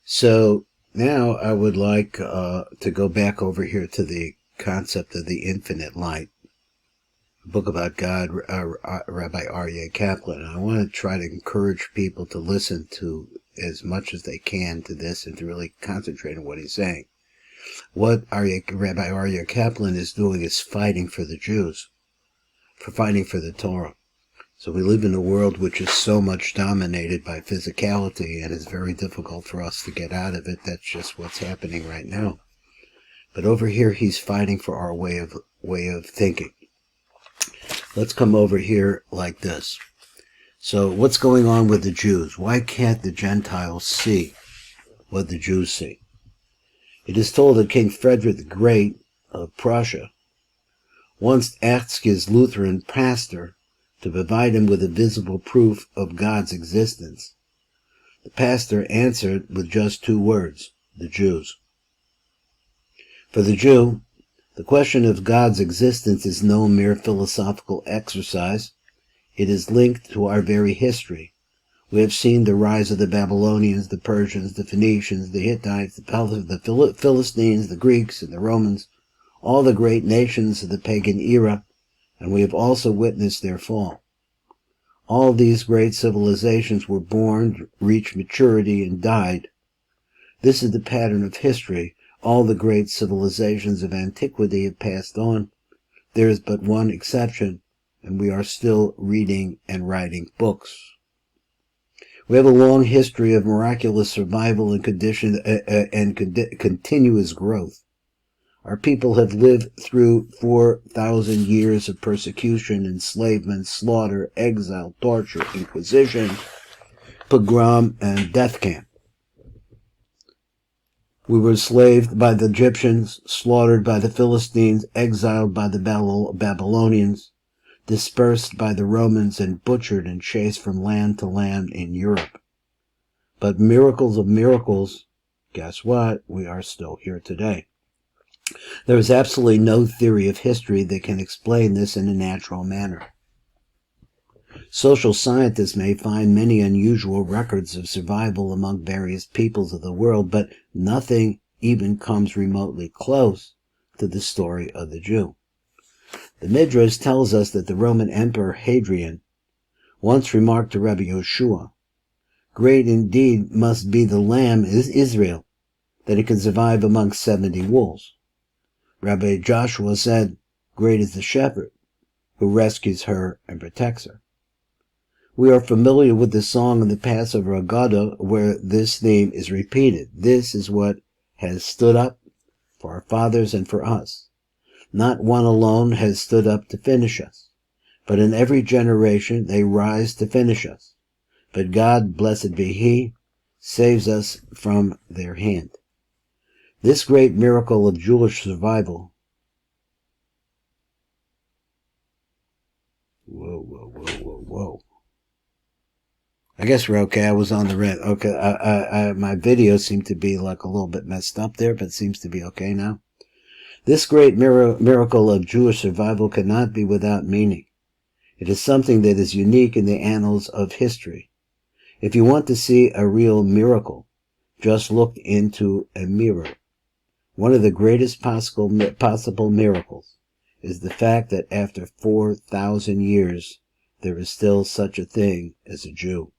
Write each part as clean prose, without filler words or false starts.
So now I would like to go back over here to the concept of the infinite light, a book about God, Rabbi Aryeh Kaplan. And I want to try to encourage people to listen to as much as they can to this and to really concentrate on what he's saying. What Rabbi Aryeh Kaplan is doing is fighting for the Jews, for fighting for the Torah. So we live in a world which is so much dominated by physicality, and it's very difficult for us to get out of it. That's just what's happening right now. But over here, he's fighting for our way of thinking. Let's come over here like this. So what's going on with the Jews? Why can't the Gentiles see what the Jews see? It is told that King Frederick the Great of Prussia once asked his Lutheran pastor to provide him with a visible proof of God's existence. The pastor answered with just two words: the Jews. For the Jew, the question of God's existence is no mere philosophical exercise. It is linked to our very history. We have seen the rise of the Babylonians, the Persians, the Phoenicians, the Hittites, the Philistines, the Greeks, and the Romans, all the great nations of the pagan era, and we have also witnessed their fall. All these great civilizations were born, reached maturity, and died. This is the pattern of history. All the great civilizations of antiquity have passed on. There is but one exception, and we are still reading and writing books. We have a long history of miraculous survival and continuous growth. Our people have lived through 4,000 years of persecution, enslavement, slaughter, exile, torture, inquisition, pogrom, and death camp. We were enslaved by the Egyptians, slaughtered by the Philistines, exiled by the Babylonians, dispersed by the Romans, and butchered and chased from land to land in Europe. But miracles of miracles, guess what? We are still here today. There is absolutely no theory of history that can explain this in a natural manner. Social scientists may find many unusual records of survival among various peoples of the world, but nothing even comes remotely close to the story of the Jew. The Midrash tells us that the Roman Emperor Hadrian once remarked to Rabbi Yeshua, "Great indeed must be the lamb is Israel, that it can survive among 70 wolves." Rabbi Joshua said, "Great is the shepherd who rescues her and protects her." We are familiar with the song of the Passover Haggadah where this theme is repeated. This is what has stood up for our fathers and for us. Not one alone has stood up to finish us, but in every generation they rise to finish us. But God, blessed be He, saves us from their hand. This great miracle of Jewish survival. Whoa. I guess we're okay. I was on the red. Okay, my video seemed to be like a little bit messed up there, but it seems to be okay now. This great miracle of Jewish survival cannot be without meaning. It is something that is unique in the annals of history. If you want to see a real miracle, just look into a mirror. One of the greatest possible miracles is the fact that after 4,000 years, there is still such a thing as a Jew.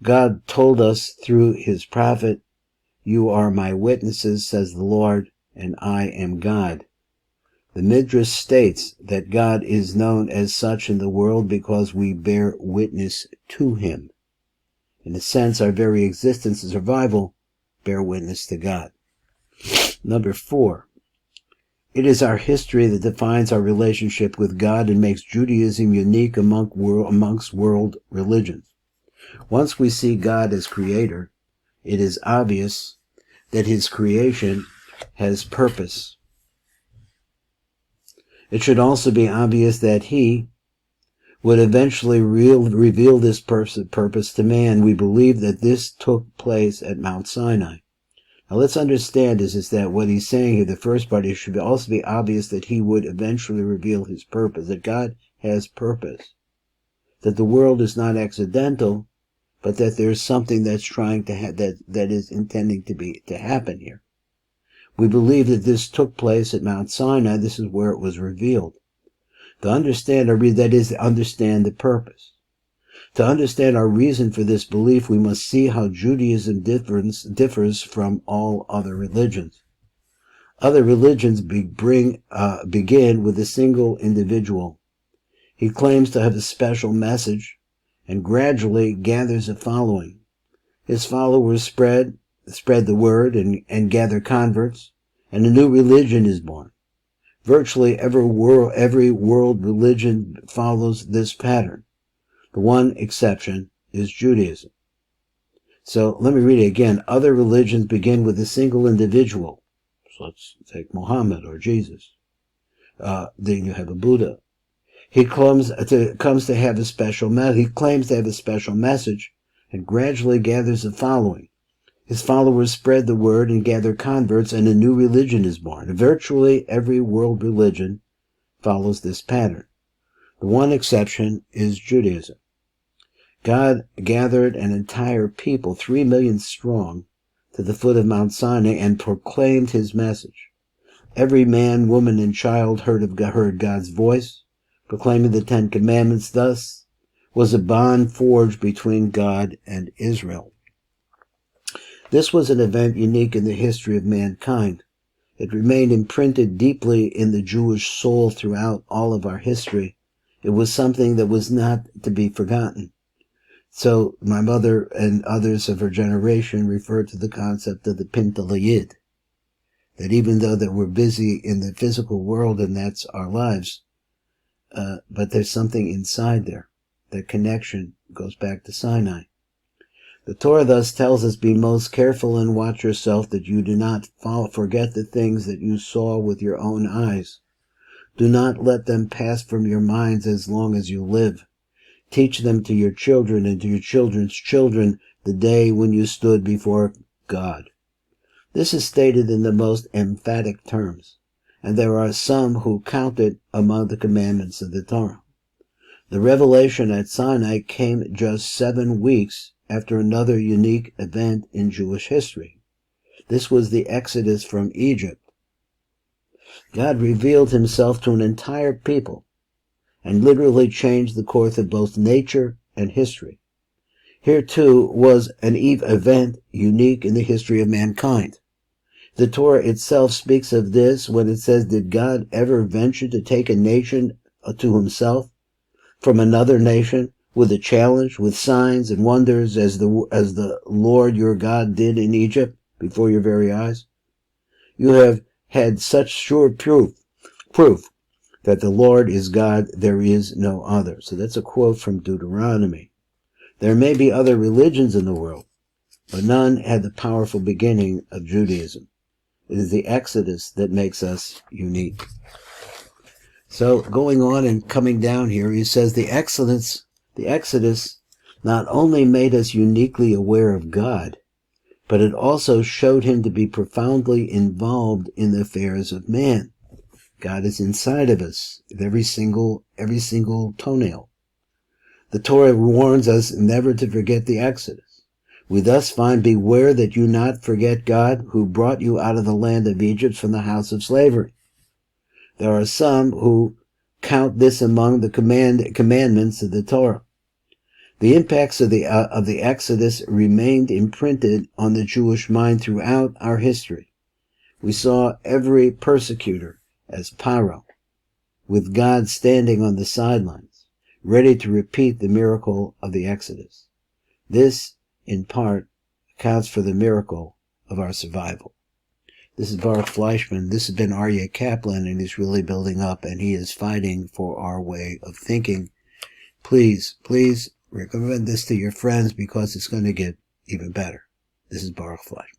God told us through His prophet, "You are my witnesses, says the Lord, and I am God." The Midrash states that God is known as such in the world because we bear witness to Him. In a sense, our very existence and survival bear witness to God. Number 4, it is our history that defines our relationship with God and makes Judaism unique amongst world religions. Once we see God as creator, it is obvious that His creation has purpose. It should also be obvious that He would eventually reveal this purpose to man. We believe that this took place at Mount Sinai. Now let's understand is that what he's saying here, the first part, it should also be obvious that He would eventually reveal His purpose, that God has purpose, that the world is not accidental, but that there's something that's trying to that is intending to happen here. We believe that this took place at Mount Sinai. This is where it was revealed. To understand that is to understand the purpose. To understand our reason for this belief, we must see how Judaism differs from all other religions. Other religions begin with a single individual. He claims to have a special message and gradually gathers a following. His followers spread the word and gather converts, and a new religion is born. Virtually every world religion follows this pattern. The one exception is Judaism. So let me read it again. Other religions begin with a single individual. So let's take Muhammad or Jesus. Then you have a Buddha. He claims to have a special message and gradually gathers a following. His followers spread the word and gather converts, and a new religion is born. Virtually every world religion follows this pattern. The one exception is Judaism. God gathered an entire people, 3 million strong, to the foot of Mount Sinai and proclaimed his message. Every man, woman, and child heard God's voice, proclaiming the 10 Commandments. Thus was a bond forged between God and Israel. This was an event unique in the history of mankind. It remained imprinted deeply in the Jewish soul throughout all of our history. It was something that was not to be forgotten. So my mother and others of her generation referred to the concept of the Pintalayid, that even though that we're busy in the physical world and that's our lives, but there's something inside there. That connection goes back to Sinai. The Torah thus tells us, be most careful and watch yourself that you do not forget the things that you saw with your own eyes. Do not let them pass from your minds as long as you live. Teach them to your children and to your children's children the day when you stood before God. This is stated in the most emphatic terms, and there are some who count it among the commandments of the Torah. The revelation at Sinai came just 7 weeks after another unique event in Jewish history. This was the Exodus from Egypt. God revealed himself to an entire people and literally changed the course of both nature and history. Here too was an event unique in the history of mankind. The Torah itself speaks of this when it says, did God ever venture to take a nation to himself from another nation with a challenge, with signs and wonders as the Lord your God did in Egypt before your very eyes? You have had such sure proof that the Lord is God, there is no other. So that's a quote from Deuteronomy. There may be other religions in the world, but none had the powerful beginning of Judaism. It is the Exodus that makes us unique. So going on and coming down here, he says the Exodus not only made us uniquely aware of God, but it also showed him to be profoundly involved in the affairs of man. God is inside of us, every single toenail. The Torah warns us never to forget the Exodus. We thus find, beware that you not forget God, who brought you out of the land of Egypt from the house of slavery. There are some who count this among the commandments of the Torah. The impacts of the Exodus remained imprinted on the Jewish mind throughout our history. We saw every persecutor as Paro, with God standing on the sidelines, ready to repeat the miracle of the Exodus. This, in part, accounts for the miracle of our survival. This is Baruch Fleischman. This has been Aryeh Kaplan, and he's really building up, and he is fighting for our way of thinking. Please recommend this to your friends because it's going to get even better. This is Baruch Fleischman.